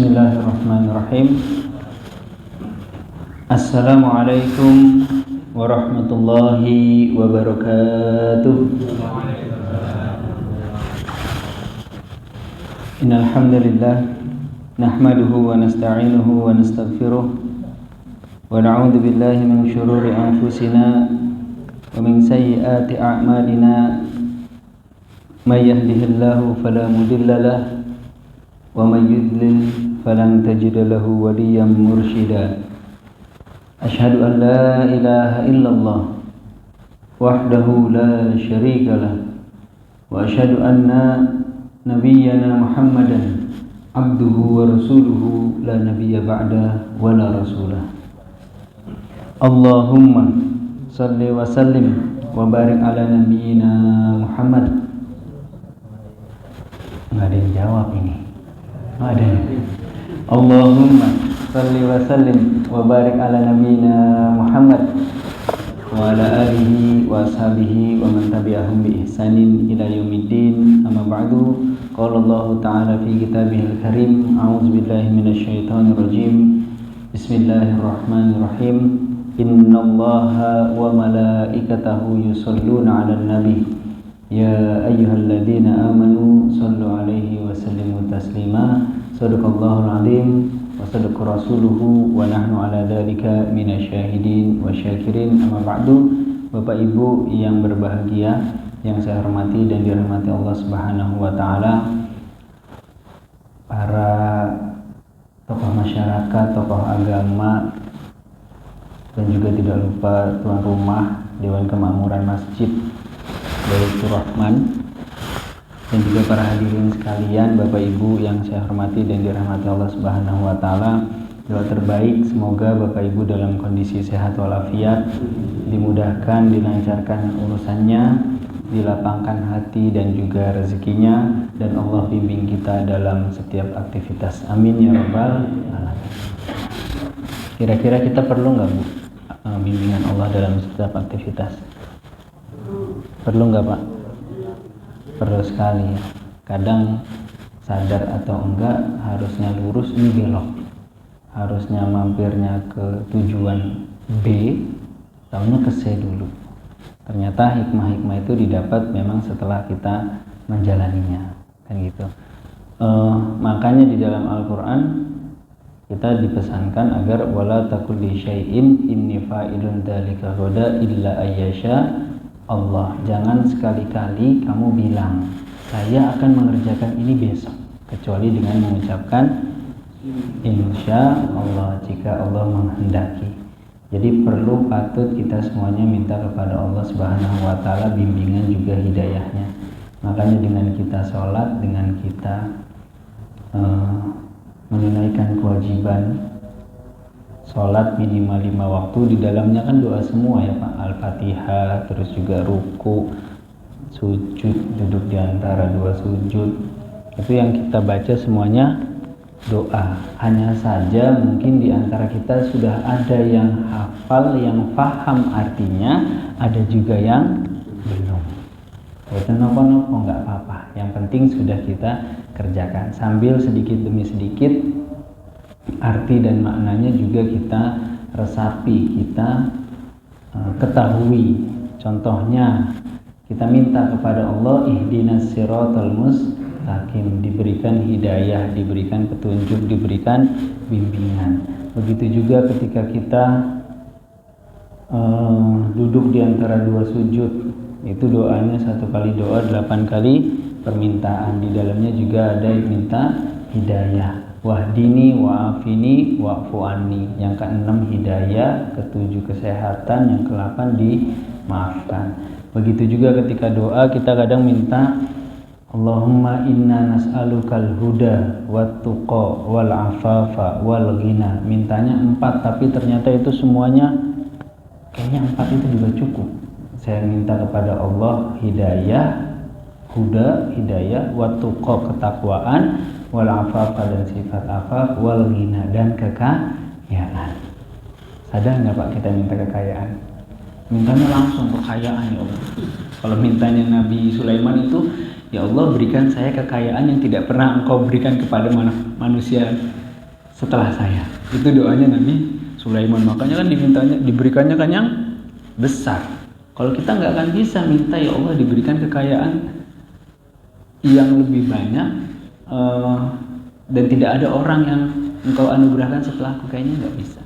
Bismillahirrahmanirrahim. Assalamualaikum warahmatullahi wabarakatuh. Innal hamdalillah nahmaduhu wa nasta'inuhu wa nastaghfiruh wa na'udzu billahi min shururi anfusina wa min sayyiati a'malina. May yahdihillahu fala mudilla lahu wa may yudlil falan tajida lahu waliyyan mursyida. Asyhadu an la ilaha illallah wahdahu la syarika lah wa asyhadu anna nabiyyana Muhammadan abduhu wa rasuluhu la nabiyya ba'da wa la rasulah. Allahumma salli wa sallim wa barik ala nabiyyina Muhammad. Nggak ada yang jawab ini. Ada. Allahumma salli wa sallim wa barik ala nabiyyina Muhammad wa ala alihi wa ashabihi wa man tabi'ahum bi ihsanin ila yaumiddin. Amma ba'du. Qala Allah ta'ala fi kitabihil karim. A'udzu billahi minasy syaithanir rajim. Bismillahirrahmanirrahim. Innallaha wa malaikatahu yusholluna 'alan nabi. Ya ayyuhalladzina amanu shallu 'alaihi wa sallimu taslima. Shadaqallahul 'azim wa shadaqa rasuluhu wa nahnu 'ala dzalika minasyahidin wa syakirin. Amma ba'du. Bapak Ibu yang berbahagia, yang saya hormati dan dirahmati Allah Subhanahu wa taala, para tokoh masyarakat, tokoh agama, dan juga tidak lupa tuan rumah Dewan Kemakmuran Masjid Baitur Rahman, dan juga para hadirin sekalian, Bapak Ibu yang saya hormati dan dirahmati Allah Subhanahu wa taala. Doa terbaik semoga Bapak Ibu dalam kondisi sehat walafiat, dimudahkan, dilancarkan urusannya, dilapangkan hati dan juga rezekinya, dan Allah bimbing kita dalam setiap aktivitas. Amin ya rabbal alamin. Kira-kira kita perlu nggak Bu bimbingan Allah dalam setiap aktivitas? Perlu nggak Pak? Perlu sekali ya. Kadang sadar atau enggak, harusnya lurus ini belok, harusnya mampirnya ke tujuan B, taunya ke C dulu. Ternyata hikmah-hikmah itu didapat memang setelah kita menjalaninya, kan gitu. Makanya di dalam Al-Quran kita dipesankan agar wala taqul li syai'in inni fa'ilun dzalika ghadan illa ayyasha Allah. Jangan sekali-kali kamu bilang saya akan mengerjakan ini besok, kecuali dengan mengucapkan insya Allah, jika Allah menghendaki. Jadi perlu patut kita semuanya minta kepada Allah Subhanahu wa taala bimbingan juga hidayahnya. Makanya dengan kita sholat, dengan kita menunaikan kewajiban sholat minimal 5 waktu, di dalamnya kan doa semua ya Pak, Al-Fatihah, terus juga ruku, sujud, duduk di antara dua sujud, itu yang kita baca semuanya doa. Hanya saja mungkin di antara kita sudah ada yang hafal, yang paham artinya, ada juga yang belum. Itu nopo-nopo nggak apa-apa, yang penting sudah kita kerjakan sambil sedikit demi sedikit arti dan maknanya juga kita resapi, kita ketahui. Contohnya kita minta kepada Allah ihdinas siratal mustaqim, diberikan hidayah, diberikan petunjuk, diberikan bimbingan. Begitu juga ketika kita duduk di antara dua sujud, itu doanya 1 kali doa, 8 kali permintaan. Di dalamnya juga ada yang minta hidayah, wahdini wa'afini wa'fu anni. Yang ke-6 hidayah, ke-7 kesehatan, yang ke-8 dimaafkan. Begitu juga ketika doa kita kadang minta Allahumma inna nas'alukal huda wat tuqa wal afafa wal ghina. Mintanya 4, tapi ternyata itu semuanya kayaknya 4 itu juga cukup. Saya minta kepada Allah hidayah, huda, hidayah, wat tuqa, ketakwaan, wal afafa, dan sifat afaf, wal ghina, dan kekayaan. Sadar nggak Pak kita minta kekayaan? Mintanya langsung kekayaan ya Allah. Kalau mintanya Nabi Sulaiman itu, ya Allah berikan saya kekayaan yang tidak pernah Engkau berikan kepada manusia setelah saya. Itu doanya Nabi Sulaiman. Makanya kan diberikannya kan yang besar. Kalau kita nggak akan bisa minta ya Allah diberikan kekayaan yang lebih banyak dan tidak ada orang yang engkau anugerahkan setelahku, kayaknya nggak bisa.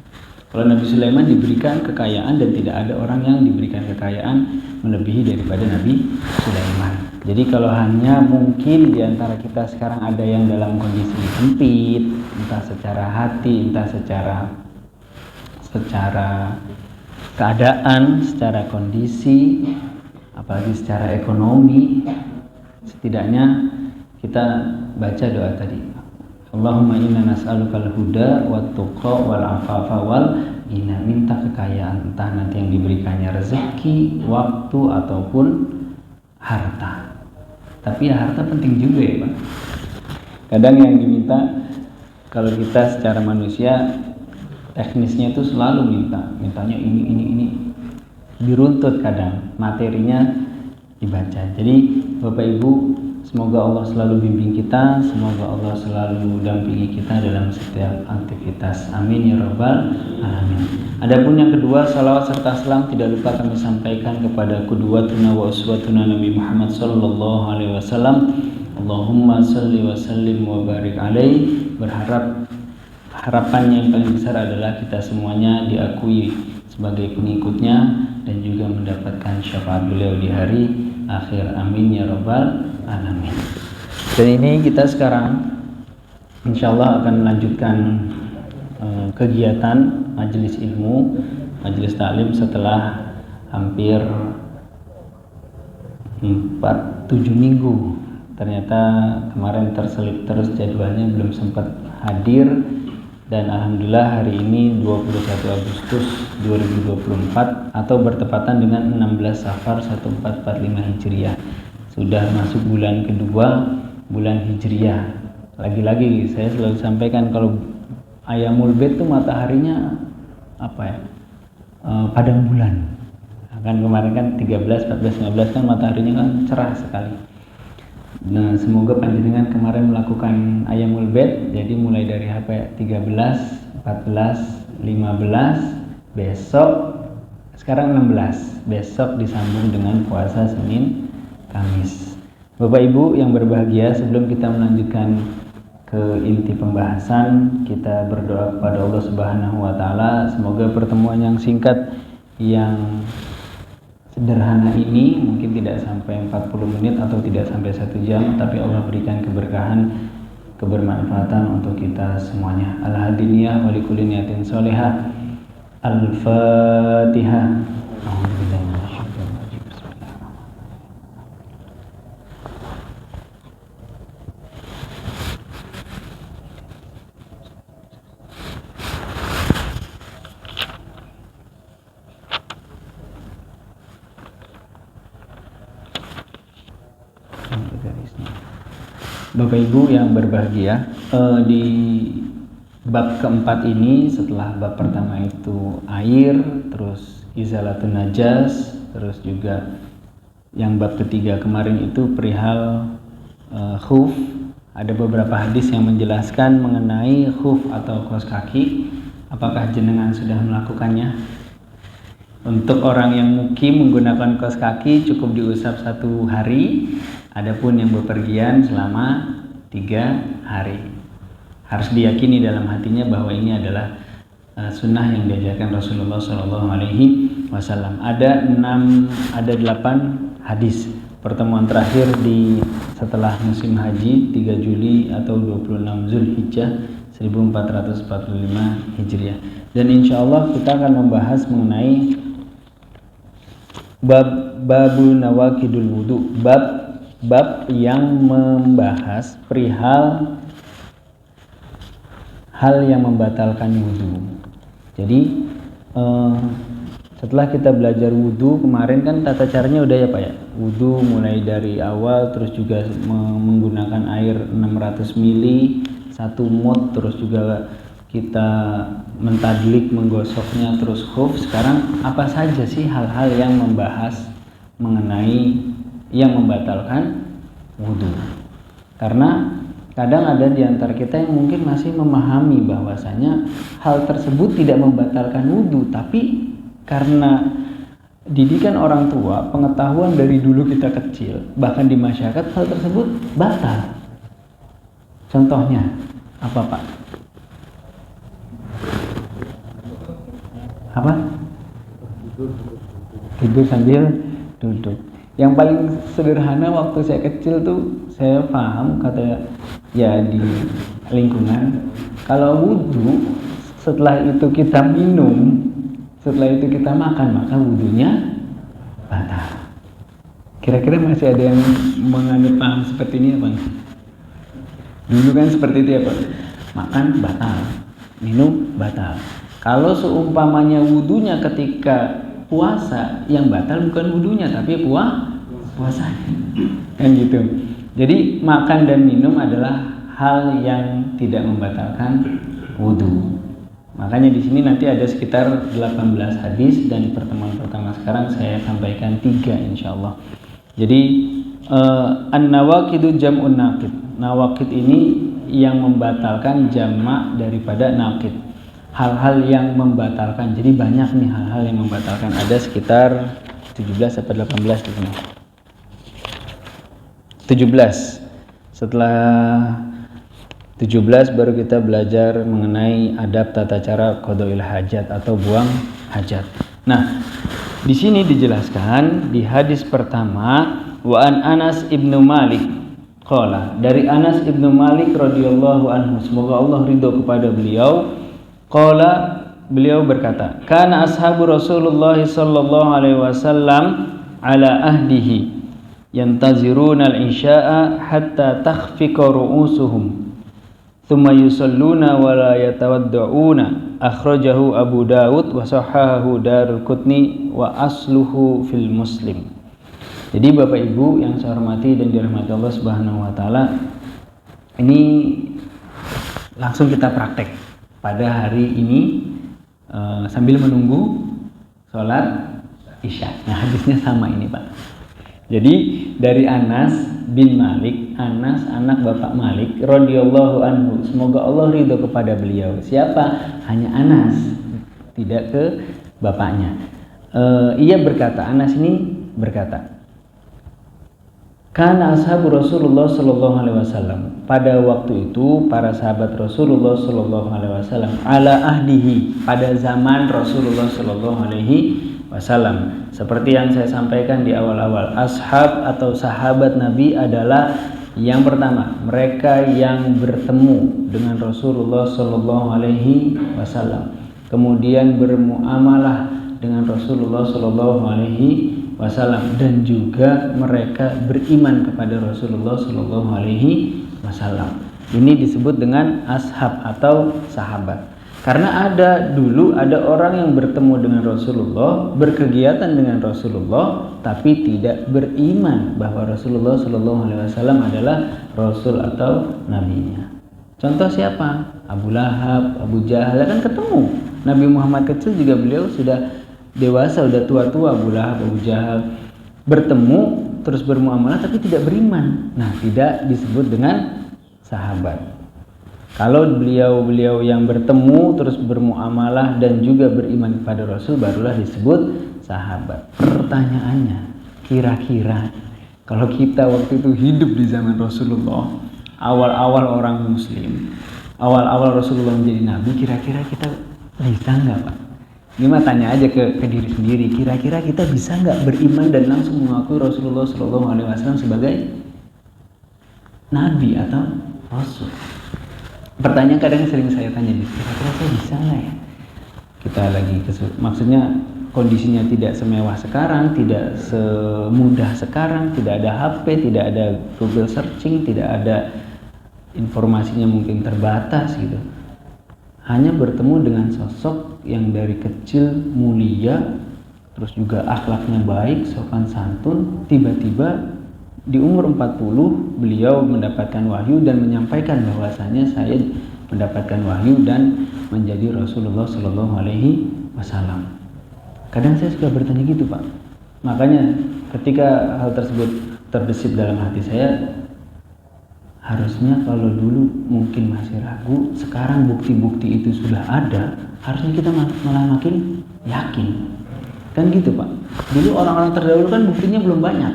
Kalau Nabi Sulaiman diberikan kekayaan dan tidak ada orang yang diberikan kekayaan melebihi daripada Nabi Sulaiman. Jadi kalau hanya mungkin di antara kita sekarang ada yang dalam kondisi sempit, entah secara hati, entah secara keadaan, secara kondisi, apalagi secara ekonomi, setidaknya kita baca doa tadi. Allahumma inna nas'alukal huda wat tuqa wal afafa wal ghina. Minta kekayaan, entah nanti yang diberikannya rezeki, waktu ataupun harta. Tapi ya harta penting juga ya Pak. Kadang yang diminta kalau kita secara manusia teknisnya itu selalu mintanya ini diruntut, kadang materinya dibaca. Jadi Bapak Ibu, semoga Allah selalu bimbing kita, semoga Allah selalu dampingi kita dalam setiap aktivitas. Amin ya rabbal alamin. Adapun yang kedua, salawat serta salam tidak lupa kami sampaikan kepada qudwatuna wa uswatuna Nabi Muhammad sallallahu alaihi wasallam. Allahumma shalli wa sallim wa barik alaihi. Harapan yang paling besar adalah kita semuanya diakui sebagai pengikutnya dan juga mendapatkan syafaat beliau di hari akhir. Amin ya rabbal alamin. Dan ini kita sekarang insyaallah akan melanjutkan kegiatan majelis ilmu, majelis taklim setelah hampir 7 minggu. Ternyata kemarin terselip terus jadwalnya, belum sempat hadir. Dan alhamdulillah hari ini 21 Agustus 2024 atau bertepatan dengan 16 Safar 1445 Hijriah. Sudah masuk bulan kedua, bulan Hijriah. Lagi-lagi saya selalu sampaikan kalau Ayamul Bait itu mataharinya padang bulan. Kan kemarin kan 13, 14, 15 kan mataharinya kan cerah sekali. Nah, semoga panjenengan kemarin melakukan Ayamul Bait, jadi mulai dari 13, 14, 15, besok sekarang 16, besok disambung dengan puasa Senin Kamis. Bapak Ibu yang berbahagia, sebelum kita melanjutkan ke inti pembahasan, kita berdoa kepada Allah Subhanahu wa taala, semoga pertemuan yang singkat yang sederhana ini mungkin tidak sampai 40 menit atau tidak sampai 1 jam, tapi Allah berikan keberkahan, kebermanfaatan untuk kita semuanya. Al-hadiniyah wa likulli niyatin sholihah. Al-Fatihah. Bapak Ibu yang berbahagia, di bab keempat ini setelah bab pertama itu air, terus izalatun najas, terus juga yang bab ketiga kemarin itu perihal khuf. Ada beberapa hadis yang menjelaskan mengenai khuf atau kaos kaki. Apakah jenengan sudah melakukannya? Untuk orang yang mukim menggunakan kaos kaki cukup diusap 1 hari. Adapun yang bepergian selama 3 hari, harus diyakini dalam hatinya bahwa ini adalah sunnah yang diajarkan Rasulullah Shallallahu Alaihi Wasallam. Ada 8 hadis. Pertemuan terakhir setelah musim haji 3 Juli atau 26 Zulhijjah 1445 Hijriah. Dan insya Allah kita akan membahas mengenai babul nawakidul wudu, bab yang membahas perihal hal yang membatalkan wudu. Jadi setelah kita belajar wudu kemarin kan tata caranya udah ya Pak ya. Wudu mulai dari awal, terus juga menggunakan air 600 ml 1 mud, terus juga kita mentadlik, menggosoknya, terus khuf. Sekarang apa saja sih hal-hal yang membahas mengenai yang membatalkan wudu? Karena Kadang ada di antara kita yang mungkin masih memahami bahwasanya hal tersebut tidak membatalkan wudhu, tapi karena didikan orang tua, pengetahuan dari dulu kita kecil, bahkan di masyarakat hal tersebut batal. Contohnya apa, Pak? Apa? Tidur sambil duduk. Yang paling sederhana waktu saya kecil tuh saya paham kata ya di lingkungan, kalau wudhu setelah itu kita minum, setelah itu kita makan, maka wudhunya batal. Kira-kira masih ada yang menganut paham seperti ini apa? Dulu kan seperti itu ya Pak. Makan batal, minum batal. Kalau seumpamanya wudhunya ketika puasa, yang batal bukan wudhunya tapi puasanya. Kan gitu. Jadi makan dan minum adalah hal yang tidak membatalkan wudhu. Makanya di sini nanti ada sekitar 18 hadis, dan pertemuan pertama sekarang saya sampaikan 3 insyaallah. Jadi an-nawaqidu jam'un naqid. Nawaqid ini yang membatalkan jamak daripada naqid. Hal-hal yang membatalkan. Jadi banyak nih hal-hal yang membatalkan. Ada sekitar 17 atau 18 di sini. 17. Setelah 17 baru kita belajar mengenai adab tata cara qada'il hajat atau buang hajat. Nah, di sini dijelaskan di hadis pertama, wa an Anas ibnu Malik qala, dari Anas ibnu Malik radhiyallahu anhu, semoga Allah ridho kepada beliau, qala, beliau berkata, kana ashabu Rasulullah sallallahu alaihi wasallam ala ahdihi yantaziruna al-isya'a hatta takhfiqa ru'usuhum thumma yusalluna wa la yatawadda'una. Akhrajahu Abu Dawud wa sahahahu Daraqutni wa asluhu fil Muslim. Jadi Bapak Ibu yang saya hormati dan dirahmati Allah Subhanahu wa taala, ini langsung kita praktek pada hari ini sambil menunggu sholat Isya. Nah, hadisnya sama ini Pak. Jadi dari Anas bin Malik, Anas anak Bapak Malik radhiyallahu anhu, semoga Allah ridho kepada beliau. Siapa? Hanya Anas, tidak ke bapaknya. Ia berkata, Anas ini berkata, kana ashabu Rasulullah sallallahu alaihi wasallam, pada waktu itu para sahabat Rasulullah sallallahu alaihi wasallam, ala ahdihi, pada zaman Rasulullah sallallahu alaihi wasallam. Seperti yang saya sampaikan di awal-awal, ashab atau sahabat Nabi adalah yang pertama, mereka yang bertemu dengan Rasulullah sallallahu alaihi wasallam, kemudian bermuamalah dengan Rasulullah sallallahu alaihi wasallam, dan juga mereka beriman kepada Rasulullah sallallahu alaihi wasallam. Ini disebut dengan ashab atau sahabat. Karena dulu ada orang yang bertemu dengan Rasulullah, berkegiatan dengan Rasulullah, tapi tidak beriman bahwa Rasulullah sallallahu alaihi wasallam adalah rasul atau nabinya. Contoh siapa? Abu Lahab, Abu Jahal, kan ketemu. Nabi Muhammad kecil juga beliau sudah dewasa, sudah tua-tua. Abu Lahab, Abu Jahal bertemu terus bermuamalah tapi tidak beriman. Nah, tidak disebut dengan sahabat. Kalau beliau yang bertemu terus bermuamalah dan juga beriman kepada Rasul, barulah disebut sahabat. Pertanyaannya, kira-kira kalau kita waktu itu hidup di zaman Rasulullah, awal-awal orang muslim, awal-awal Rasulullah menjadi nabi, kira-kira kita bisa nggak Pak? Ini mah tanya aja ke diri sendiri, kira-kira kita bisa nggak beriman dan langsung mengakui Rasulullah SAW sebagai nabi atau rasul? Pertanyaan kadang sering saya tanya, kira-kira saya bisa nggak ya? Kita lagi maksudnya kondisinya tidak semewah sekarang, tidak semudah sekarang, tidak ada HP, tidak ada Google searching, tidak ada informasinya mungkin terbatas gitu. Hanya bertemu dengan sosok yang dari kecil mulia, terus juga akhlaknya baik, sopan santun, tiba-tiba di umur 40 beliau mendapatkan wahyu dan menyampaikan bahwasanya saya mendapatkan wahyu dan menjadi Rasulullah Shallallahu Alaihi Wasallam. Kadang saya suka bertanya gitu Pak. Makanya ketika hal tersebut terbesit dalam hati saya, Harusnya kalau dulu mungkin masih ragu, sekarang bukti-bukti itu sudah ada, harusnya kita malah makin yakin. Kan gitu Pak. Dulu orang-orang terdahulu kan buktinya belum banyak,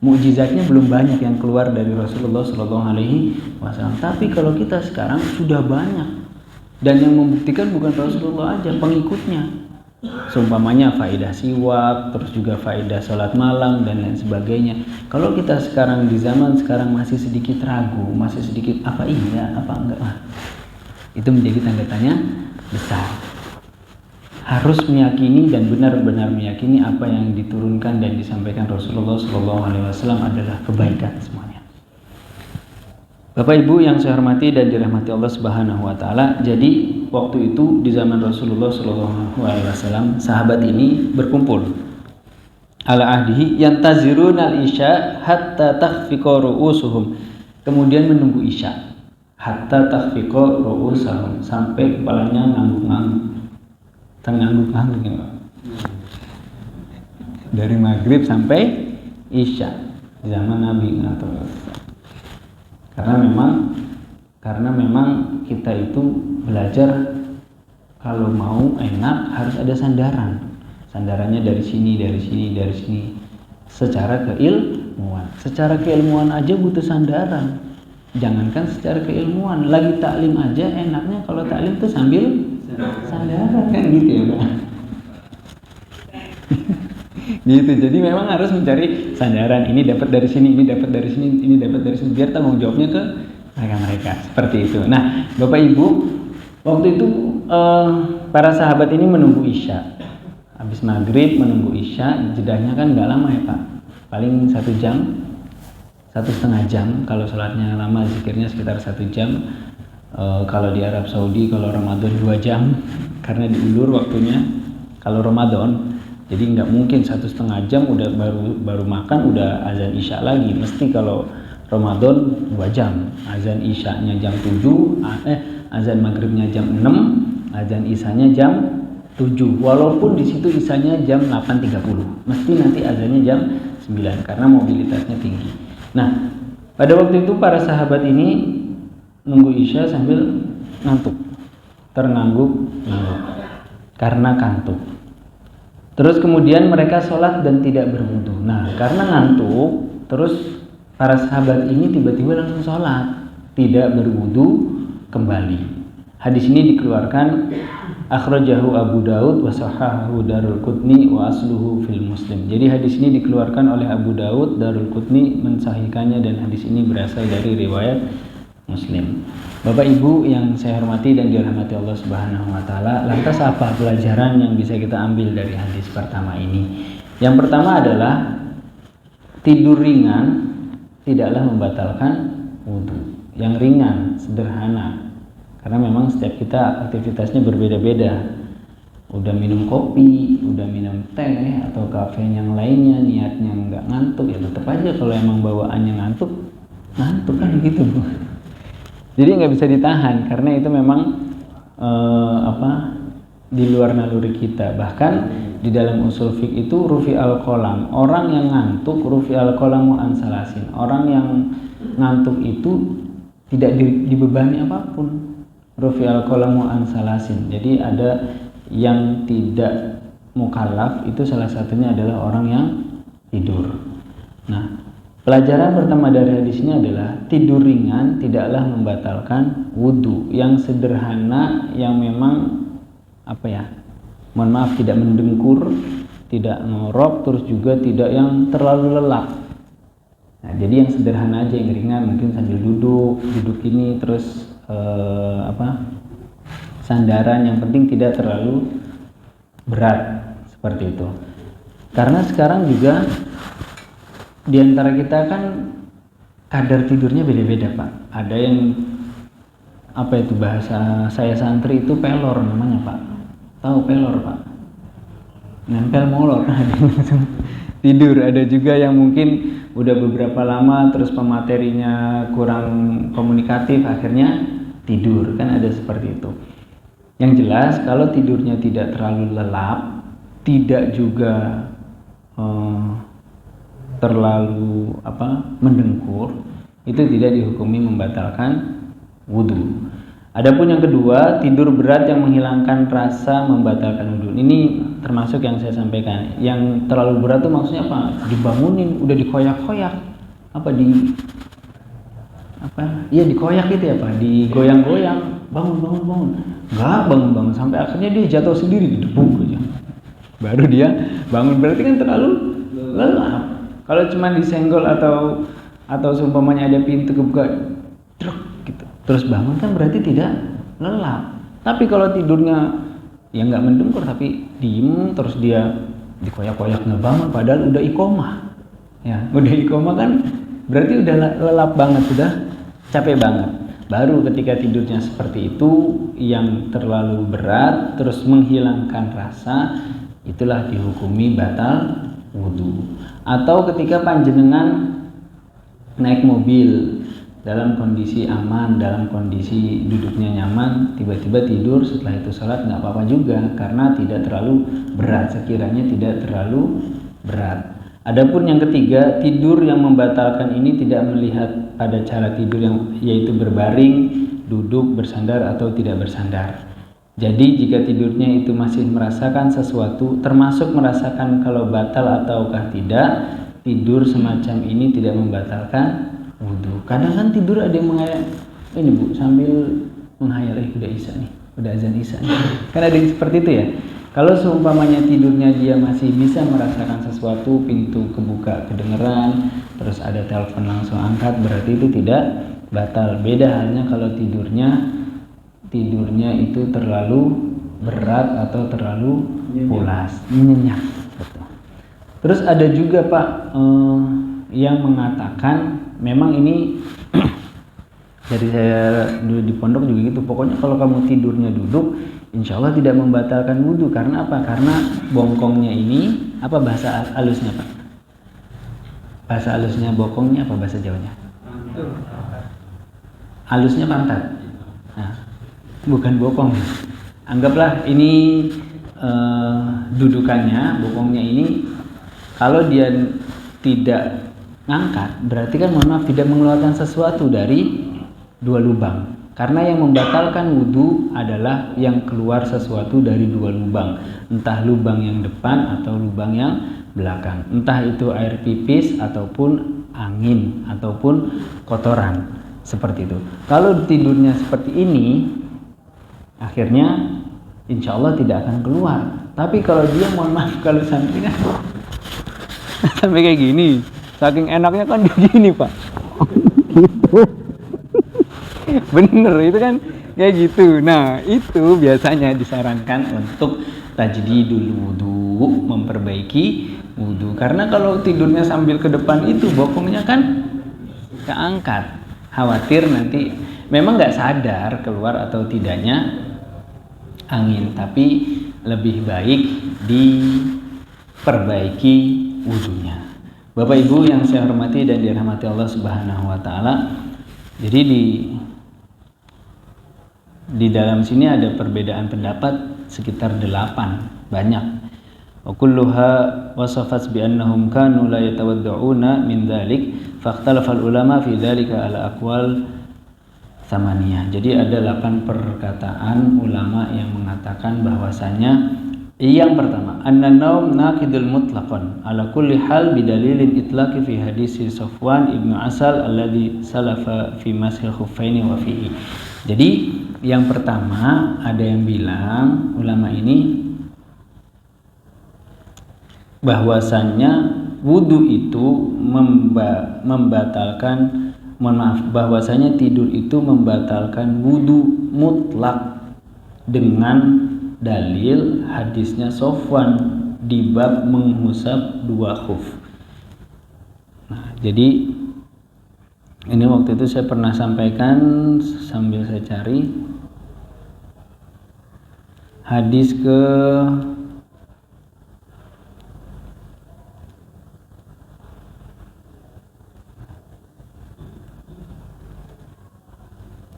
mukjizatnya belum banyak yang keluar dari Rasulullah SAW. Tapi kalau kita sekarang sudah banyak, dan yang membuktikan bukan Rasulullah aja, pengikutnya. Seumpamanya faedah siwak, terus juga faedah sholat malam dan lain sebagainya. Kalau kita sekarang di zaman sekarang masih sedikit ragu, masih sedikit apa iya, apa enggak, itu menjadi tanda tanya besar. Harus meyakini dan benar-benar meyakini apa yang diturunkan dan disampaikan Rasulullah SAW adalah kebaikan semuanya. Bapak Ibu yang saya hormati dan dirahmati Allah Subhanahu wa taala. Jadi waktu itu di zaman Rasulullah SAW, sahabat ini berkumpul. Ala ahdihi yantaziruna al-isya hatta takhfiqa ru'usuhum. Kemudian menunggu isya. Hatta takhfiqa ru'usuhum, sampai kepalanya ngangguk-ngangguk. Tengangguk-ngangguk ya. Dari maghrib sampai isya zaman Nabi atau karena memang kita itu belajar kalau mau enak harus ada sandarannya dari sini secara keilmuan aja butuh sandaran, jangankan secara keilmuan, lagi taklim aja enaknya kalau taklim tuh sambil sandaran, kan gitu ya Pak. Gitu, jadi memang harus mencari sandaran, ini dapat dari sini, ini dapat dari sini, ini dapat dari sini, biar tanggung jawabnya ke mereka seperti itu. Nah, Bapak Ibu, waktu itu para sahabat ini menunggu isya, habis maghrib menunggu isya, jedahnya kan nggak lama ya Pak, paling 1 jam, 1,5 jam. Kalau sholatnya lama, zikirnya sekitar 1 jam. Kalau di Arab Saudi kalau Ramadan 2 jam karena diulur waktunya kalau Ramadan. Jadi nggak mungkin 1,5 jam udah baru makan udah azan isya lagi. Mesti kalau Ramadan 2 jam. Azan isyanya jam 7, azan maghribnya jam 6, azan isyanya jam 7. Walaupun di situ isyanya jam 8.30. Mesti nanti azannya jam 9 karena mobilitasnya tinggi. Nah, pada waktu itu para sahabat ini nunggu isya sambil ngantuk. Terngangguk-ngangguk karena kantuk. Terus kemudian mereka sholat dan tidak berwudu. Nah, karena ngantuk, terus para sahabat ini tiba-tiba langsung sholat, tidak berwudu kembali. Hadis ini dikeluarkan akhrajahu Abu Daud wa sahahahu Darulqutni wa asluhu fil Muslim. Jadi hadis ini dikeluarkan oleh Abu Daud, Darulqutni mensahihkannya, dan hadis ini berasal dari riwayat Muslim. Bapak Ibu yang saya hormati dan dirahmati Allah Subhanahu wa taala, lantas apa pelajaran yang bisa kita ambil dari hadis pertama ini? Yang pertama adalah tidur ringan tidaklah membatalkan wudu. Yang ringan, sederhana. Karena memang setiap kita aktivitasnya berbeda-beda. Udah minum kopi, udah minum teh atau kafein yang lainnya, niatnya nggak ngantuk, ya tetap aja kalau emang bawaannya ngantuk kan gitu Bu. Jadi nggak bisa ditahan karena itu memang di luar naluri kita. Bahkan di dalam usul fiqh itu rufi al-qalam, orang yang ngantuk rufi al-qalamu an salasin. Orang yang ngantuk itu tidak dibebani apapun. Rufi al-qalamu an salasin. Jadi ada yang tidak mukallaf, itu salah satunya adalah orang yang tidur. Nah, pelajaran pertama dari hadis ini adalah tidur ringan tidaklah membatalkan wudhu. Yang sederhana, yang memang mohon maaf, tidak mendengkur, tidak ngorok, terus juga tidak yang terlalu lelap. Nah, jadi yang sederhana aja, yang ringan, mungkin sambil duduk ini, terus sandaran, yang penting tidak terlalu berat seperti itu. Karena sekarang juga di antara kita kan kadar tidurnya beda-beda Pak. Ada yang bahasa saya santri itu pelor namanya Pak. Tahu pelor Pak? Nempel molor. Tidur. Ada juga yang mungkin udah beberapa lama terus pematerinya kurang komunikatif, akhirnya tidur. Kan ada seperti itu. Yang jelas kalau tidurnya tidak terlalu lelap, tidak juga terlalu mendengkur, itu tidak dihukumi membatalkan wudu. Adapun yang kedua, tidur berat yang menghilangkan rasa membatalkan wudu. Ini termasuk yang saya sampaikan. Yang terlalu berat itu maksudnya apa? Dibangunin, udah dikoyak-koyak, dikoyak gitu ya Pak, digoyang-goyang, bangun. Enggak bangun sampai akhirnya dia jatuh sendiri, debuk aja. Baru dia bangun, berarti kan terlalu lelap. Kalau cuma disenggol atau seumpamanya ada pintu kebuka, truk gitu, terus bangun kan berarti tidak lelap. Tapi kalau tidurnya ya nggak mendengkur tapi diem terus dia dikoyak-koyak nggak bangun, padahal udah iqomah. Ya, udah iqomah kan berarti udah lelap banget, sudah capek banget. Baru ketika tidurnya seperti itu yang terlalu berat terus menghilangkan rasa, itulah dihukumi batal wudu. Atau ketika panjenengan naik mobil dalam kondisi aman, dalam kondisi duduknya nyaman, tiba-tiba tidur, setelah itu sholat nggak apa-apa juga karena tidak terlalu berat, sekiranya tidak terlalu berat. Adapun yang ketiga, tidur yang membatalkan ini tidak melihat pada cara tidur yang yaitu berbaring, duduk, bersandar atau tidak bersandar. Jadi jika tidurnya itu masih merasakan sesuatu, termasuk merasakan kalau batal ataukah tidak, tidur semacam ini tidak membatalkan wudu. Kadang kan tidur ada yang menghayal, ini Bu, sambil menghayal udah isya nih, udah azan isya nih. Kan ada yang seperti itu ya. Kalau seumpamanya tidurnya dia masih bisa merasakan sesuatu, pintu kebuka kedengeran, terus ada telepon langsung angkat, berarti itu tidak batal. Beda halnya kalau tidurnya itu terlalu berat atau terlalu pulas, nyenyak. Terus ada juga Pak yang mengatakan memang ini dari saya dulu di pondok juga gitu. Pokoknya kalau kamu tidurnya duduk, insya Allah tidak membatalkan wudu. Karena apa? Karena bongkongnya ini apa bahasa halusnya Pak? Bahasa halusnya bokongnya apa bahasa Jawanya? Halusnya pantat. Nah, bukan bokong. Anggaplah ini dudukannya, bokongnya ini. Kalau dia tidak ngangkat, berarti kan mohon maaf tidak mengeluarkan sesuatu dari dua lubang. Karena yang membatalkan wudu adalah yang keluar sesuatu dari dua lubang, entah lubang yang depan atau lubang yang belakang, entah itu air pipis ataupun angin ataupun kotoran, seperti itu. Kalau tidurnya seperti ini, akhirnya insya Allah tidak akan keluar. Tapi kalau dia mohon maaf kalau sampai kayak gini, saking enaknya kan begini Pak. Gitu. Bener itu kan kayak gitu. Nah itu biasanya disarankan untuk tajdidul wudu, memperbaiki wudu. Karena kalau tidurnya sambil ke depan itu bokongnya kan keangkat, khawatir nanti memang nggak sadar keluar atau tidaknya angin, tapi lebih baik diperbaiki wudunya. Bapak Ibu yang saya hormati dan dirahmati Allah Subhanahu wa taala. Jadi di dalam sini ada perbedaan pendapat sekitar 8, banyak. Wa kulluha wasafat bi annahum kanu la yatawadda'una min dzalik faqtalafa ulama fi dzalika ala aqwal tsamaniyah. Jadi ada 8 perkataan ulama yang mengatakan bahwasanya yang pertama, an-naum naqidul mutlaqan ala kulli hal bidalilin itlaqi fi hadisi Safwan ibnu Asal alladhi salafa fi mashil khuffaini wa fihi. Jadi yang pertama ada yang bilang ulama ini bahwasannya wudu itu membatalkan, bahwasanya tidur itu membatalkan wudu mutlak dengan dalil hadisnya Sofwan di bab menghusap 2 khuf. Nah, jadi ini waktu itu saya pernah sampaikan sambil saya cari hadis ke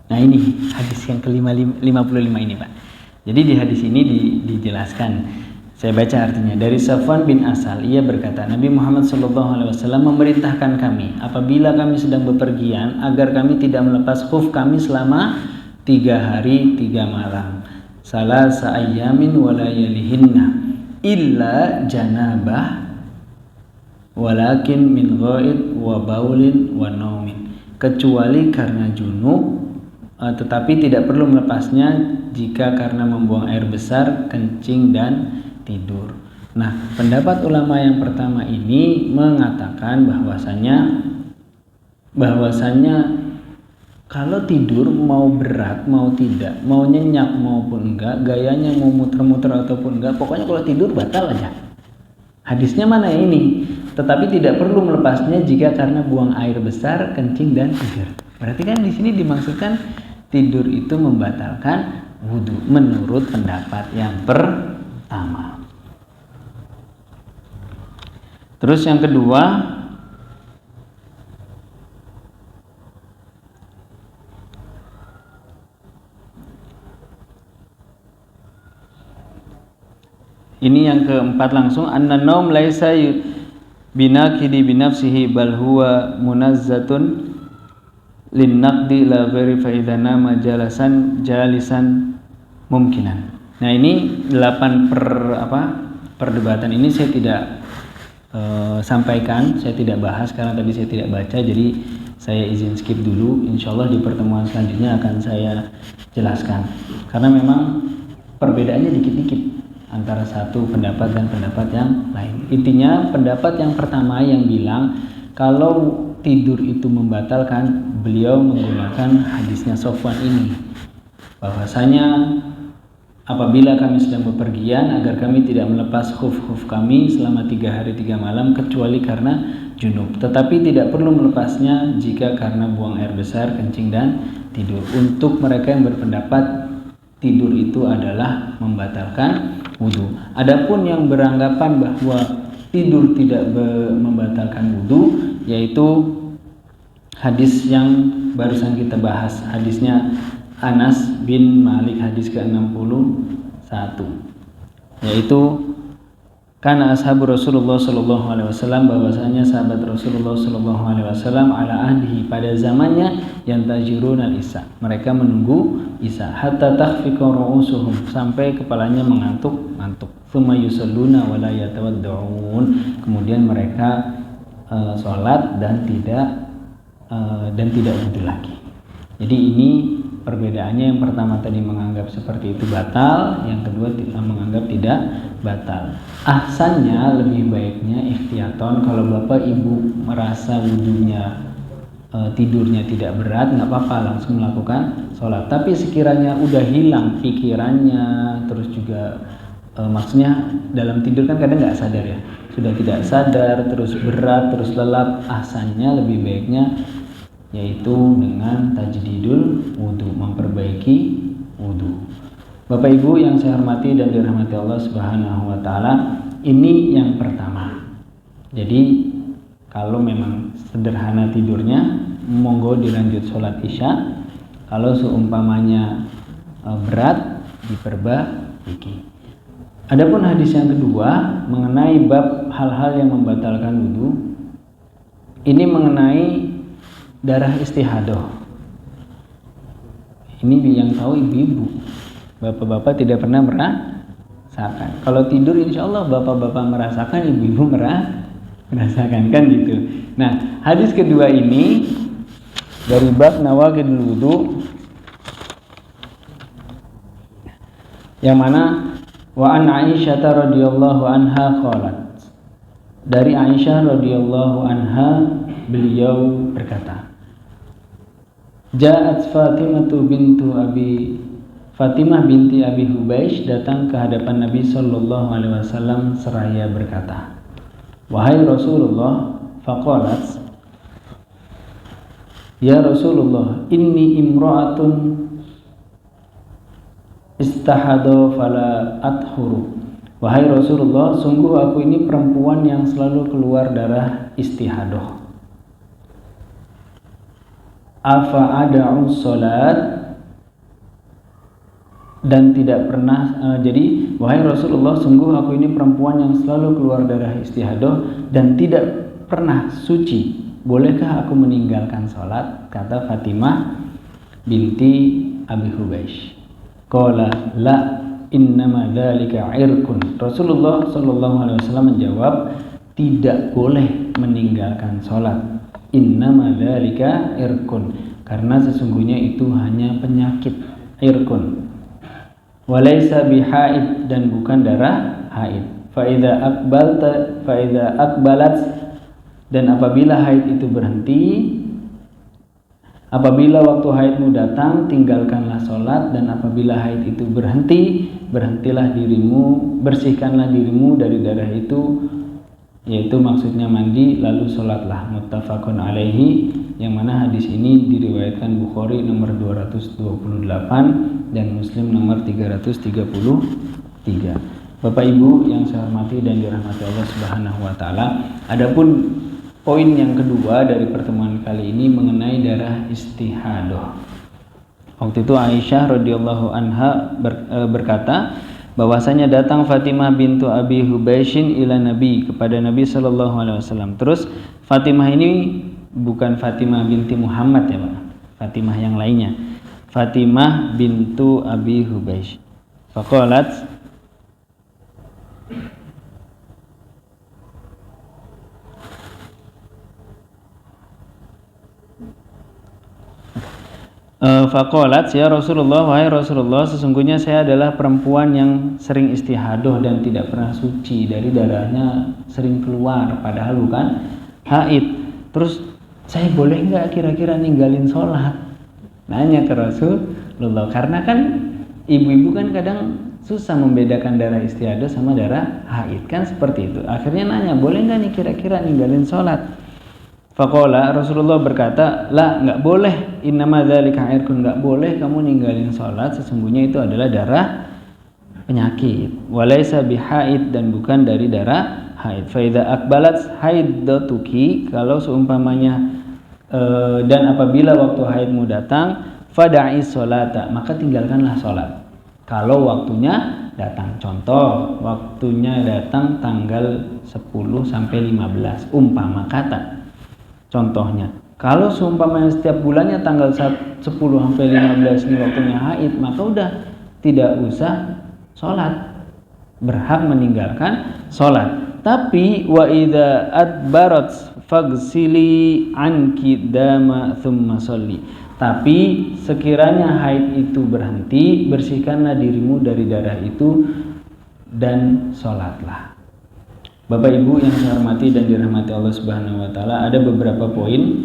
Nah ini hadis yang ke-55 ini Pak. Jadi di hadis ini dijelaskan Saya baca artinya. Dari Safwan bin Asal, ia berkata, Nabi Muhammad SAW memerintahkan kami apabila kami sedang bepergian agar kami tidak melepas khuf kami selama 3 hari 3 malam. Salasa ayyamin wa layalihinna illa janabah walakin min ghaid wa baulin wa naumin. Kecuali karena junub, tetapi tidak perlu melepasnya jika karena membuang air besar, kencing dan tidur. Nah, pendapat ulama yang pertama ini mengatakan bahwasanya kalau tidur mau berat, mau tidak, mau nyenyak maupun enggak, gayanya mau muter-muter ataupun enggak, pokoknya kalau tidur batal aja. Hadisnya mana ini? Tetapi tidak perlu melepasnya jika karena buang air besar, kencing dan tidur. Berarti kan di sini dimaksudkan tidur itu membatalkan wudu menurut pendapat yang pertama. Terus yang kedua, ini yang keempat langsung, an-naum laisa binaqidi binafsihi bal huwa munazzatun linnaqdi la ghairi fa idza nama jalisan mumkinan. Nah, ini 8 perdebatan ini saya tidak sampaikan, saya tidak bahas karena tadi saya tidak baca, jadi saya izin skip dulu. Insyaallah di pertemuan selanjutnya akan saya jelaskan karena memang perbedaannya dikit-dikit antara satu pendapat dan pendapat yang lain. Intinya pendapat yang pertama yang bilang kalau tidur itu membatalkan, beliau menggunakan hadisnya Safwan ini, bahwasanya apabila kami sedang bepergian agar kami tidak melepas khuf-khuf kami selama 3 hari 3 malam kecuali karena junub, tetapi tidak perlu melepasnya jika karena buang air besar, kencing dan tidur. Untuk mereka yang berpendapat tidur itu adalah membatalkan wudu. Adapun yang beranggapan bahwa tidur tidak membatalkan wudu, yaitu hadis yang barusan kita bahas, hadisnya Anas bin Malik, hadis ke-61, yaitu karena ashab Rasulullah sallallahu alaihi wasallam, bahwasanya sahabat Rasulullah sallallahu alaihi wasallam ala ahdihi, pada zamannya, yang tajirun al-isya, mereka menunggu isya, hatta takhfiqa ru'usuhum, sampai kepalanya mengantuk-ngantuk, tsumma yusalluna wa la yatawaddaun, kemudian mereka sholat dan tidak wudu lagi. Jadi ini perbedaannya. Yang pertama tadi menganggap seperti itu batal, yang kedua menganggap tidak batal. Ahsannya, lebih baiknya ikhtiyaton, kalau bapak ibu merasa wudunya tidurnya tidak berat, nggak apa-apa, langsung melakukan sholat. Tapi sekiranya udah hilang pikirannya, terus juga maksudnya dalam tidur kan kadang nggak sadar ya, sudah tidak sadar, terus berat, terus lelap, ahsannya lebih baiknya yaitu dengan tajdidul wudu, memperbaiki wudu. Bapak Ibu yang saya hormati dan dirahmati Allah Subhanahu wa taala, ini yang pertama. Jadi kalau memang sederhana tidurnya, monggo dilanjut sholat isya. Kalau seumpamanya berat, diperbaiki. Adapun hadis yang kedua mengenai bab hal-hal yang membatalkan wudu, ini mengenai darah istihadah. Ini yang tahu ibu-ibu, bapak-bapak tidak pernah merasakan. Kalau tidur insya Allah bapak-bapak merasakan, ibu-ibu merasakan, kan gitu. Nah, hadis kedua ini dari bab nawaqidul wudu, yang mana wa an Aisyah radhiyallahu anha qalat, dari Aisyah radhiyallahu anha beliau berkata, Ja'at Fatimah binti Abi Hubaish datang ke hadapan Nabi sallallahu alaihi wasallam seraya berkata, wahai Rasulullah, faqalat, ya Rasulullah, inni imra'atun istahadu fala athuru. Wahai Rasulullah, sungguh aku ini perempuan yang selalu keluar darah istihadah. Afa ada'u salat, dan tidak pernah jadi wahai Rasulullah, sungguh aku ini perempuan yang selalu keluar darah istihadah dan tidak pernah suci, bolehkah aku meninggalkan sholat? Kata Fatimah binti Abi Hubeish, qala la innama dzalika irkun. Rasulullah sallallahu alaihi wasallam menjawab, tidak boleh meninggalkan sholat. Innama dzalika irkun, karena sesungguhnya itu hanya penyakit. Irkun walaysa bihaid, dan bukan darah haid. Fa idza aqbalat, dan apabila haid itu berhenti, apabila waktu haidmu datang, tinggalkanlah sholat, dan apabila haid itu berhenti, berhentilah dirimu, bersihkanlah dirimu dari darah itu, yaitu maksudnya mandi, lalu sholatlah. Muttafaqun alaihi, yang mana hadis ini diriwayatkan Bukhari nomor 228 dan Muslim nomor 333. Bapak Ibu yang saya hormati dan dirahmati Allah Subhanahu wa taala, adapun poin yang kedua dari pertemuan kali ini mengenai darah istihadah. Waktu itu Aisyah radhiyallahu anha berkata bahwasanya datang Fatimah bintu Abi Hubaishin ila Nabi, kepada Nabi sallallahu alaihi wasallam. Terus Fatimah ini bukan Fatimah binti Muhammad ya Pak, Fatimah yang lainnya, Fatimah bintu Abi Hubeish. Faqalat, faqalat, ya Rasulullah, wahai Rasulullah, sesungguhnya saya adalah perempuan yang sering istihadah dan tidak pernah suci, dari darahnya sering keluar padahal bukan haid. Terus saya boleh nggak kira-kira ninggalin sholat? Nanya ke Rasulullah, karena kan ibu-ibu kan kadang susah membedakan darah istihadah sama darah haid, kan seperti itu. Akhirnya nanya, boleh nggak nih kira-kira ninggalin sholat? Faqala, Rasulullah berkata, la, nggak boleh. Innama dzalika irkun, nggak boleh kamu ninggalin sholat, sesungguhnya itu adalah darah penyakit. Walaysa bihaid, dan bukan dari darah haid. Fa idza aqbalat haidatuki, kalau seumpamanya dan apabila waktu haidmu datang, fada'i sholata, maka tinggalkanlah sholat. Kalau waktunya datang, contoh waktunya datang tanggal 10 sampai 15, umpama kata. Contohnya, kalau seumpamanya setiap bulannya tanggal 10 sampai 15 ini waktunya haid, maka udah tidak usah sholat, berhak meninggalkan sholat. Tapi wa idza adbarat fagsili anki dama thumma sholli. Tapi sekiranya haid itu berhenti, bersihkanlah dirimu dari darah itu dan sholatlah. Bapak Ibu yang saya hormati dan dirahmati Allah Subhanahu wa taala, ada beberapa poin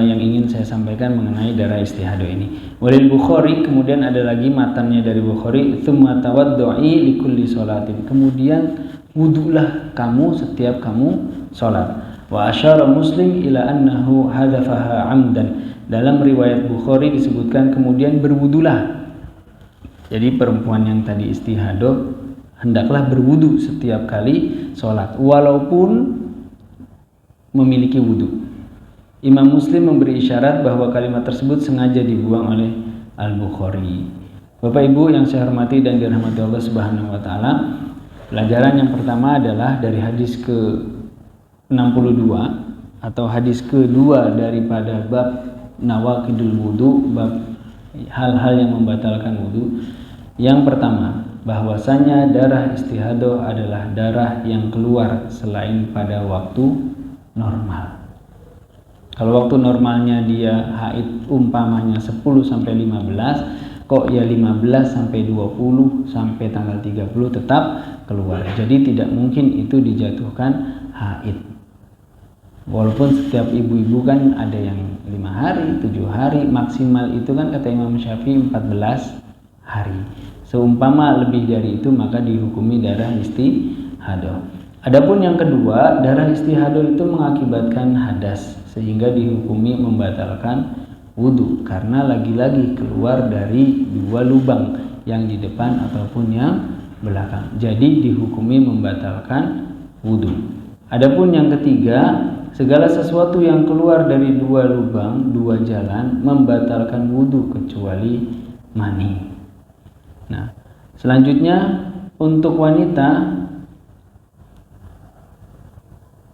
yang ingin saya sampaikan mengenai darah istihadah ini. Walil Bukhari, kemudian ada lagi matannya dari Bukhari, tsumma tawaddu'i likulli sholatin, kemudian wudulah kamu setiap kamu sholat. Wa asyara Muslim ila annahu hadafaha amdan, dalam riwayat Bukhari disebutkan kemudian berwudulah. Jadi perempuan yang tadi istihadah hendaklah berwudu setiap kali sholat, walaupun memiliki wudu. Imam Muslim memberi isyarat bahwa kalimat tersebut sengaja dibuang oleh Al-Bukhari. Bapak Ibu yang saya hormati dan dirahmati Allah Subhanahu wa taala, pelajaran yang pertama adalah dari hadis ke-62 atau hadis kedua daripada bab nawaqidul wudu, bab hal-hal yang membatalkan wudu. Yang pertama, bahwasanya darah istihadah adalah darah yang keluar selain pada waktu normal. Kalau waktu normalnya dia haid umpamanya 10 sampai 15, kok ya 15 sampai 20 sampai tanggal 30 tetap keluar. Jadi tidak mungkin itu dijatuhkan haid. Walaupun setiap ibu-ibu kan ada yang 5 hari, 7 hari, maksimal itu kan kata Imam Syafi'i 14 hari. Seumpama lebih dari itu maka dihukumi darah istihadah. Adapun yang kedua, darah istihadah itu mengakibatkan hadas sehingga dihukumi membatalkan wudu karena lagi-lagi keluar dari dua lubang, yang di depan ataupun yang belakang. Jadi dihukumi membatalkan wudu. Adapun yang ketiga, segala sesuatu yang keluar dari dua lubang, dua jalan membatalkan wudu kecuali mani. Nah, selanjutnya untuk wanita,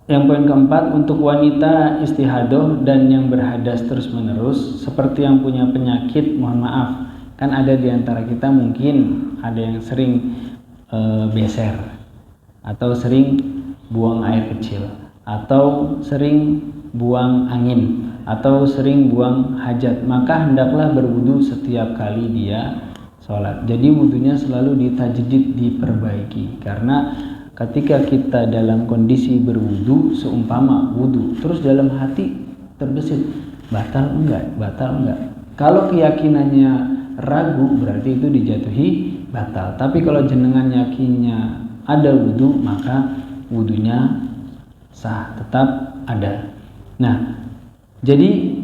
yang poin keempat, untuk wanita istihadoh dan yang berhadas terus menerus, seperti yang punya penyakit, mohon maaf, kan ada di antara kita mungkin ada yang sering beser, atau sering buang air kecil, atau sering buang angin, atau sering buang hajat, maka hendaklah berwudu setiap kali dia sholat. Jadi wudunya selalu ditajdid, diperbaiki, karena ketika kita dalam kondisi berwudu, seumpama wudu terus dalam hati terbesit, batal enggak? Kalau keyakinannya ragu, berarti itu dijatuhi batal. Tapi kalau jenengan yakinnya ada wudu, maka wudunya sah, tetap ada. Nah, jadi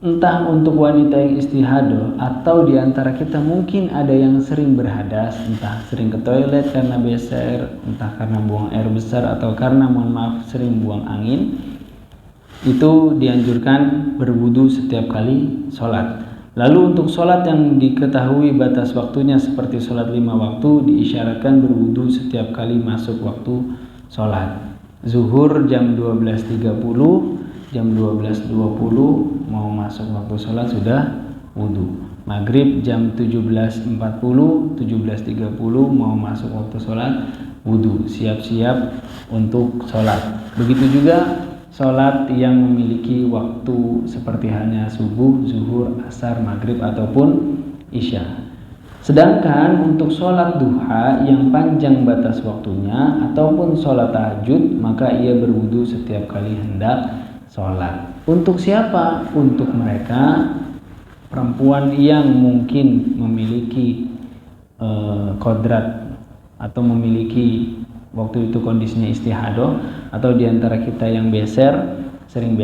entah untuk wanita yang istihadoh atau diantara kita mungkin ada yang sering berhadas, entah sering ke toilet karena beser, entah karena buang air besar, atau karena mohon maaf sering buang angin, itu dianjurkan berwudu setiap kali sholat. Lalu untuk sholat yang diketahui batas waktunya seperti sholat 5 waktu, diisyaratkan berwudu setiap kali masuk waktu sholat. Zuhur jam 12.30, jam 12.20 mau masuk waktu sholat sudah wudu. Maghrib jam 17.40, 17.30 mau masuk waktu sholat wudu, siap-siap untuk sholat. Begitu juga sholat yang memiliki waktu seperti halnya subuh, zuhur, asar, maghrib ataupun isya. Sedangkan untuk sholat duha yang panjang batas waktunya ataupun sholat tahajud, maka ia berwudu setiap kali hendak sholat. Untuk siapa? Untuk mereka perempuan yang mungkin memiliki kodrat atau memiliki waktu itu kondisinya istihadoh, atau diantara kita yang sering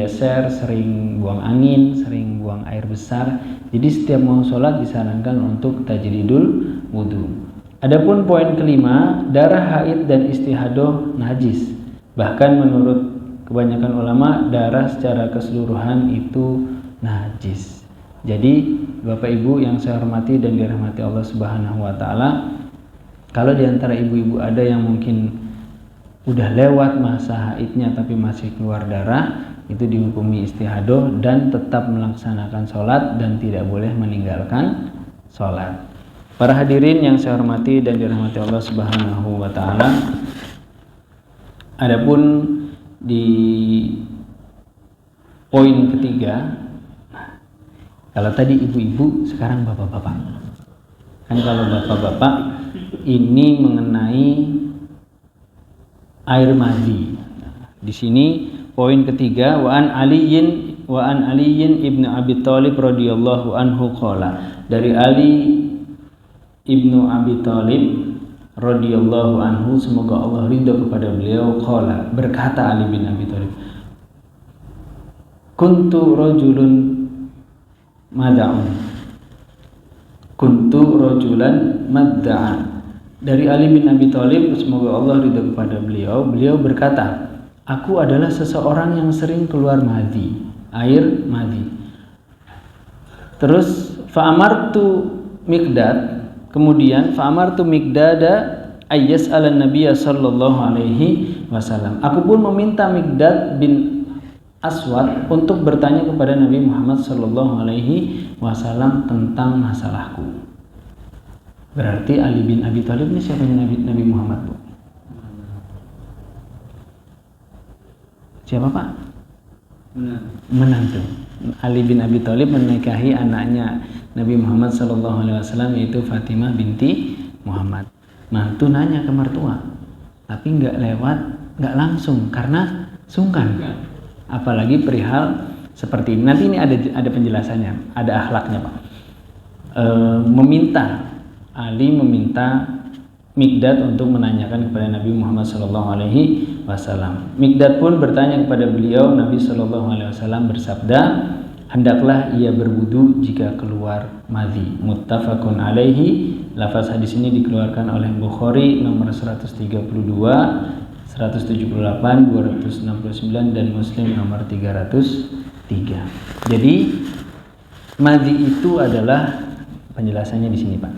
buang angin, sering buang air besar. Jadi setiap mau sholat disarankan untuk tajdidul wudu. Adapun poin kelima, darah haid dan istihadoh najis. Bahkan menurut kebanyakan ulama, darah secara keseluruhan itu najis. Jadi Bapak Ibu yang saya hormati dan dirahmati Allah Subhanahu wa taala, kalau diantara ibu-ibu ada yang mungkin udah lewat masa haidnya tapi masih keluar darah, itu dihukumi istihadoh dan tetap melaksanakan sholat dan tidak boleh meninggalkan sholat. Para hadirin yang saya hormati dan dirahmati Allah Subhanahu wa taala, adapun di poin ketiga, kalau tadi ibu-ibu, sekarang bapak-bapak. Kan kalau bapak-bapak ini mengenai air madi. Di sini poin ketiga, wa an aliyin ibnu Abi Thalib radhiyallahu anhu qala. Dari Ali ibnu Abi Thalib radhiyallahu anhu, semoga Allah ridha kepada beliau, qala, berkata Ali bin Abi Thalib, kuntu rajulan madda'an. Dari Ali bin Abi Thalib, semoga Allah ridha kepada beliau, beliau berkata, aku adalah seseorang yang sering keluar madi, air madi. Terus kemudian fa'amartu Miqdada ayyas ala nabiyya sallallahu alaihi wasallam. Aku pun meminta Miqdad bin Aswad untuk bertanya kepada Nabi Muhammad sallallahu alaihi wasallam tentang masalahku. Berarti Ali bin Abi Thalib ini siapanya Nabi Muhammad, Bu? Siapa, Pak? Menantu. Ali bin Abi Thalib menikahi anaknya Nabi Muhammad SAW, yaitu Fatimah binti Muhammad. Mantu nanya ke mertua, tapi nggak langsung karena sungkan. Apalagi perihal seperti ini. Nanti ini ada penjelasannya, ada akhlaknya, Pak. Ali meminta Miqdad untuk menanyakan kepada Nabi Muhammad SAW. Miqdad pun bertanya kepada beliau. Nabi SAW bersabda, hendaklah ia berwudu jika keluar madhi. Muttafaqun alaihi. Lafaz hadis ini dikeluarkan oleh Bukhari nomor 132, 178, 269 dan Muslim nomor 303. Jadi madhi itu adalah, penjelasannya di sini, Pak.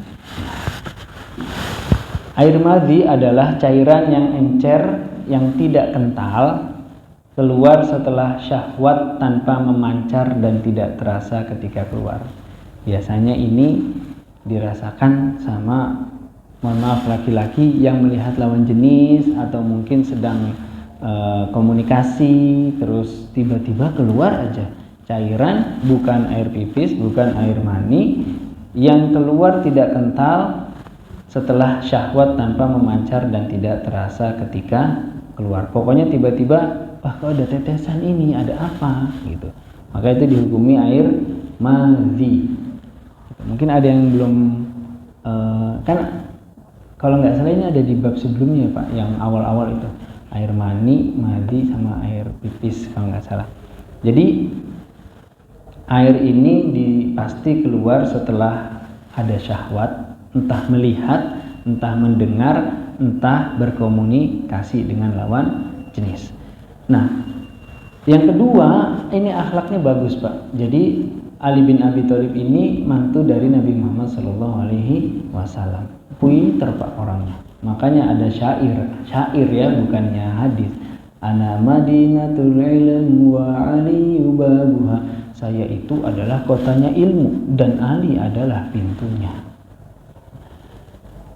Air madhi adalah cairan yang encer, yang tidak kental, keluar setelah syahwat tanpa memancar dan tidak terasa ketika keluar. Biasanya ini dirasakan sama, mohon maaf, laki-laki yang melihat lawan jenis atau mungkin sedang komunikasi, terus tiba-tiba keluar aja cairan, bukan air pipis, bukan air mani, yang keluar tidak kental setelah syahwat tanpa memancar dan tidak terasa ketika keluar. Pokoknya tiba-tiba, wah kok ada tetesan ini, ada apa gitu. Maka itu dihukumi air madhi. Mungkin ada yang belum kan kalau nggak salah ini ada di bab sebelumnya Pak, yang awal-awal itu air mani, madhi sama air pipis kalau nggak salah. Jadi air ini pasti keluar setelah ada syahwat, entah melihat, entah mendengar, entah berkomunikasi dengan lawan jenis. Nah, yang kedua, ini akhlaknya bagus Pak. Jadi Ali bin Abi Thalib ini mantu dari Nabi Muhammad SAW. Pinter Pak orangnya. Makanya ada syair ya, bukannya hadis. Ana Madinatul ilm wa Ali babuha. Saya itu adalah kotanya ilmu dan Ali adalah pintunya.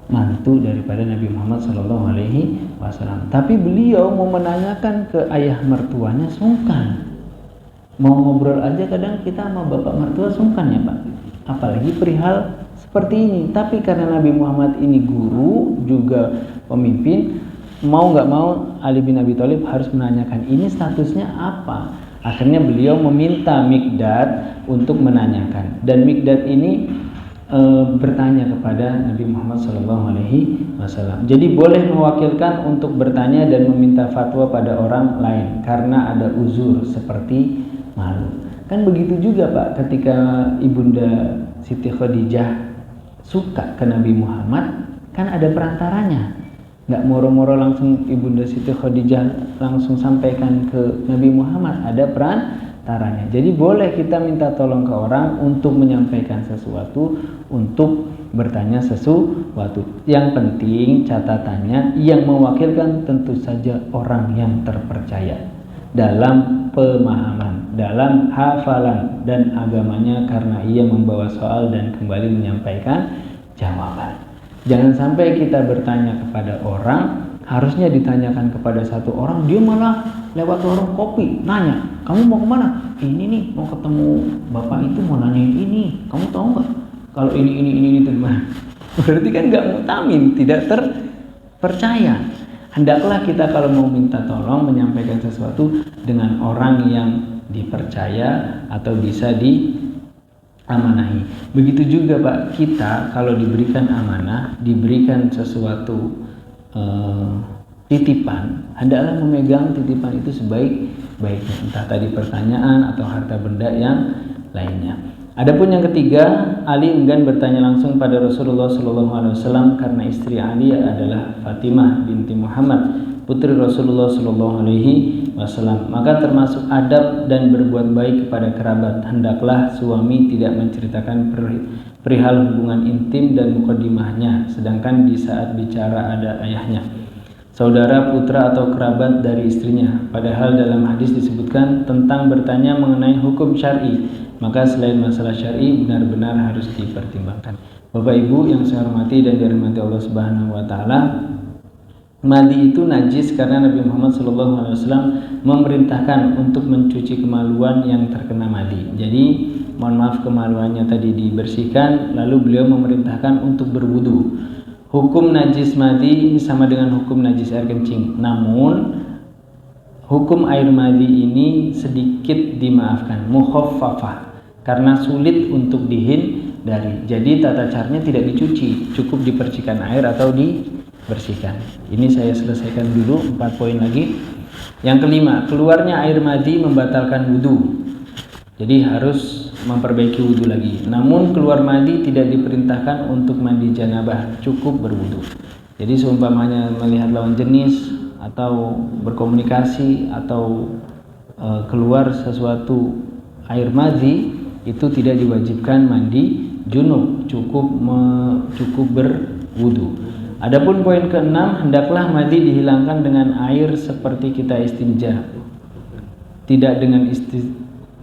Mantu daripada Nabi Muhammad SAW. Tapi beliau mau menanyakan ke ayah mertuanya sungkan. Mau ngobrol aja kadang kita sama bapak mertua sungkan ya Pak. Apalagi perihal seperti ini. Tapi karena Nabi Muhammad ini guru juga pemimpin, mau nggak mau Ali bin Abi Thalib harus menanyakan ini statusnya apa. Akhirnya beliau meminta Mikdad untuk menanyakan, dan Mikdad ini bertanya kepada Nabi Muhammad SAW. Jadi boleh mewakilkan untuk bertanya dan meminta fatwa pada orang lain karena ada uzur seperti malu. Kan begitu juga Pak, ketika Ibunda Siti Khadijah suka ke Nabi Muhammad, kan ada perantaranya. Nggak moro-moro langsung Ibunda Siti Khadijah langsung sampaikan ke Nabi Muhammad, ada perantaranya. Jadi boleh kita minta tolong ke orang untuk menyampaikan sesuatu, untuk bertanya sesuatu. Yang penting catatannya yang mewakilkan tentu saja orang yang terpercaya dalam pemahaman, dalam hafalan dan agamanya, karena ia membawa soal dan kembali menyampaikan jawaban. Jangan sampai kita bertanya kepada orang, harusnya ditanyakan kepada satu orang, dia malah lewat warung kopi nanya, kamu mau kemana? Ini nih, mau ketemu bapak itu, mau nanyain ini, kamu tahu nggak kalau ini itu gimana? Berarti kan nggak mutamin, tidak terpercaya. Hendaklah kita kalau mau minta tolong menyampaikan sesuatu dengan orang yang dipercaya atau bisa diamanahi. Begitu juga Pak, kita kalau diberikan amanah, diberikan sesuatu titipan, hendaklah memegang titipan itu sebaik-baiknya, entah tadi pertanyaan atau harta benda yang lainnya. Adapun yang ketiga, Ali enggan bertanya langsung pada Rasulullah SAW karena istri Ali adalah Fatimah binti Muhammad, putri Rasulullah SAW. Maka termasuk adab dan berbuat baik kepada kerabat, hendaklah suami tidak menceritakan perihal hubungan intim dan mukadimahnya, sedangkan di saat bicara ada ayahnya, saudara, putra atau kerabat dari istrinya. Padahal dalam hadis disebutkan tentang bertanya mengenai hukum syar'i, maka selain masalah syar'i benar-benar harus dipertimbangkan. Bapak Ibu yang saya hormati dan dirahmati Allah Subhanahu wa taala, madi itu najis karena Nabi Muhammad SAW memerintahkan untuk mencuci kemaluan yang terkena madi. Jadi mohon maaf, kemaluannya tadi dibersihkan, lalu beliau memerintahkan untuk berwudu. Hukum najis madi sama dengan hukum najis air kencing, namun hukum air madi ini sedikit dimaafkan, mukhaffafah, karena sulit untuk dihindari. Jadi tata caranya tidak dicuci, cukup dipercikan air atau dibersihkan. Ini saya selesaikan dulu 4 poin lagi. Yang kelima, keluarnya air madi membatalkan wudu. Jadi harus memperbaiki wudu lagi. Namun keluar madi tidak diperintahkan untuk mandi janabah, cukup berwudu. Jadi seumpamanya melihat lawan jenis atau berkomunikasi atau keluar sesuatu air madi, itu tidak diwajibkan mandi junub, cukup wudu. Adapun poin ke-6, hendaklah madhi dihilangkan dengan air seperti kita istinja, tidak dengan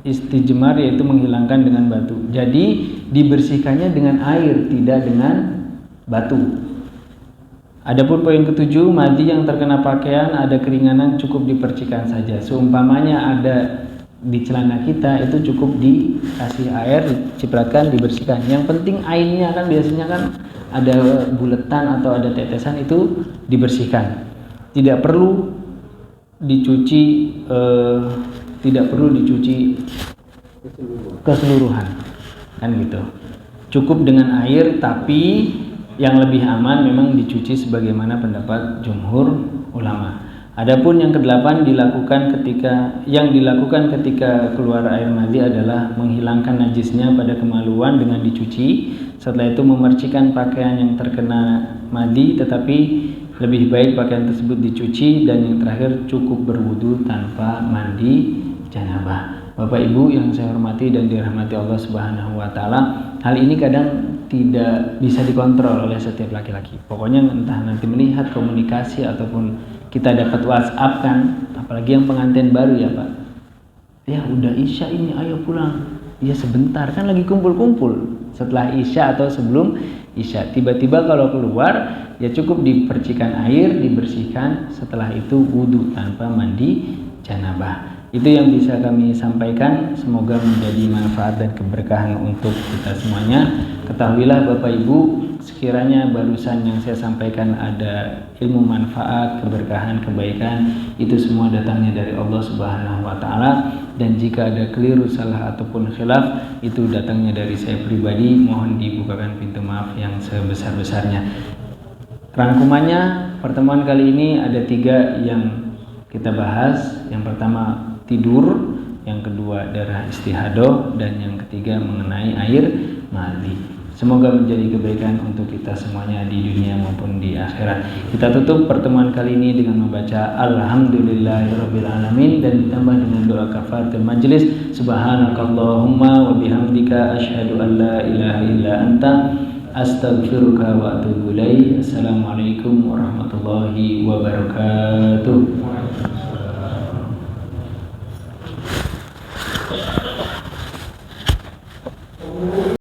istijmar, yaitu menghilangkan dengan batu. Jadi dibersihkannya dengan air, tidak dengan batu. Adapun poin ke-7, madhi yang terkena pakaian ada keringanan cukup dipercikan saja. Seumpamanya ada di celana kita, itu cukup dikasih air, dicipratkan, dibersihkan. Yang penting airnya kan biasanya kan ada buletan atau ada tetesan, itu dibersihkan. Tidak perlu dicuci, keseluruhan, kan gitu. Cukup dengan air, tapi yang lebih aman memang dicuci sebagaimana pendapat jumhur ulama. Adapun yang ke-8 yang dilakukan ketika keluar air madhi adalah menghilangkan najisnya pada kemaluan dengan dicuci. Setelah itu memercikan pakaian yang terkena madhi, tetapi lebih baik pakaian tersebut dicuci. Dan yang terakhir, cukup berwudu tanpa mandi janabah. Bapak Ibu yang saya hormati dan dirahmati Allah Subhanahu wa taala, hal ini kadang tidak bisa dikontrol oleh setiap laki-laki. Pokoknya entah nanti melihat komunikasi ataupun kita dapat WhatsApp kan, apalagi yang pengantin baru ya Pak. Ya udah Isya ini, ayo pulang. Ya sebentar, kan lagi kumpul-kumpul setelah Isya atau sebelum Isya. Tiba-tiba kalau keluar, ya cukup dipercikan air, dibersihkan, setelah itu wudu tanpa mandi janabah. Itu yang bisa kami sampaikan, semoga menjadi manfaat dan keberkahan untuk kita semuanya. Ketahuilah Bapak Ibu, sekiranya barusan yang saya sampaikan ada ilmu manfaat, keberkahan, kebaikan, itu semua datangnya dari Allah Subhanahu wa taala. Dan jika ada keliru, salah ataupun khilaf, itu datangnya dari saya pribadi. Mohon dibukakan pintu maaf yang sebesar-besarnya. Rangkumannya, pertemuan kali ini ada 3 yang kita bahas. Yang pertama tidur, yang kedua darah istihadah, dan yang ketiga mengenai air madhi. Semoga menjadi kebaikan untuk kita semuanya di dunia maupun di akhirat. Kita tutup pertemuan kali ini dengan membaca Alhamdulillahirabbil alamin dan ditambah dengan doa kafaratul majelis. Subhanakallahumma wa bihamdika asyhadu an la ilaha illa anta astaghfiruka wa atubu ilaik. Assalamualaikum warahmatullahi wabarakatuh.